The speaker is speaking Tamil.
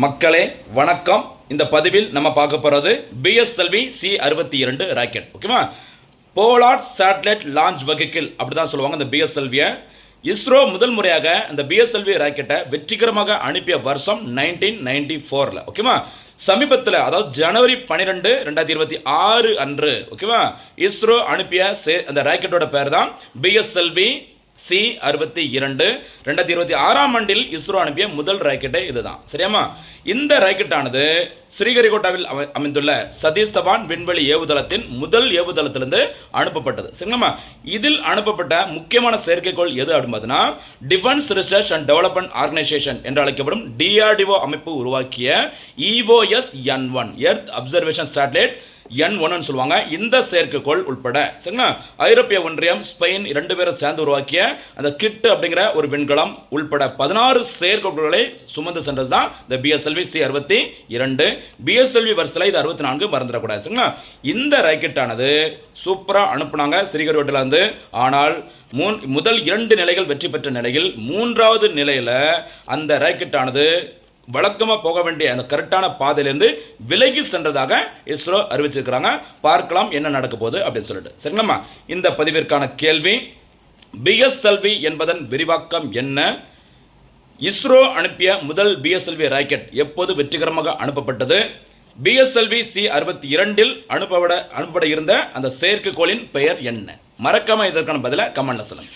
மக்களே வணக்கம். இந்த பதிவில் நம்ம பார்க்க போகிறது பிஎஸ்எல்வி C-62 ராக்கெட். ஓகேவா? போலார் சேட்டலைட் லான்ச் வெஹிக்கிள் அப்படி தான் சொல்லுவாங்க இந்த பிஎஸ்எல்வியை. இஸ்ரோ முதல் முறையாக இந்த பிஎஸ்எல்வி ராக்கெட்டை வெற்றிகரமாக அனுப்பிய வருஷம் 1994. ஓகேவா? சமீபத்தில், அதாவது ஜனவரி 12, 2026 அன்று, ஓகேவா, இஸ்ரோ அனுப்பிய அந்த ராக்கெட்டோட பேர் தான் பிஎஸ்எல்வி C-62. 2026 ஆண்டில் இஸ்ரோ அனுப்பிய முதல் ராக்கெட்டை இதுதான். சரியாமா? இந்த ராக்கெட்டானது ஸ்ரீஹரிகோட்டாவில் அமைந்துள்ள சதீஷ் தவான் விண்வெளி ஏவுதளத்தின் முதல் ஏவுதளத்திலிருந்து அனுப்பப்பட்டது. சரிங்களா? இதில் அனுப்பப்பட்ட முக்கியமான செயற்கைக்கோள் எது அப்படின்னு பார்த்தீங்கன்னா, defence research and development organisation என்று அழைக்கப்படும் DRDO அமைப்பு உருவாக்கிய EOS-N1 earth observation satellite N1 சொல்லுவாங்க. இந்த செயற்கைக்கோள் உட்பட, சரிங்களா, ஐரோப்பிய ஒன்றியம், ஸ்பெயின் 2 பேரும் சேர்ந்து உருவாக்கிய அந்த கிட் அப்படிங்கிற ஒரு விண்கலம் உள்பட 16 செயற்கைக்கோள்களை சுமந்து சென்றது தான் இந்த பிஎஸ்எல்வி C-62. பிஎஸ்எல்வி வரிசையில் இது 64 மறந்துடக்கூடாது. சரிங்களா? இந்த ராக்கெட்டானது சூப்பரா அனுப்புனாங்க ஸ்ரீஹரிகோட்டால இருந்து. ஆனால் முதல் 2 நிலைகள் வெற்றி பெற்ற நிலையில் 3வது நிலையில அந்த ராக்கெட்டானது வழக்கமாக போக வேண்டிய அந்த கரெக்டான பாதையிலிருந்து விலகி சென்றதாக இஸ்ரோ அறிவிச்சிருக்கிறாங்க. பார்க்கலாம் என்ன நடக்க போகுது அப்படின்னு சொல்லிட்டு. சரிங்களா? இந்த பதிவிற்கான கேள்வி, பிஎஸ்எல்வி என்பதன் விரிவாக்கம் என்ன? இஸ்ரோ அனுப்பிய முதல் பிஎஸ்எல்வி ராக்கெட் எப்போது வெற்றிகரமாக அனுப்பப்பட்டது? பிஎஸ்எல்வி C-62 அனுப்பப்பட இருந்த அந்த செயற்கைக்கோளின் பெயர் என்ன? மறக்காம இதற்கான பதிலை கமெண்ட்ல சொல்லுங்க.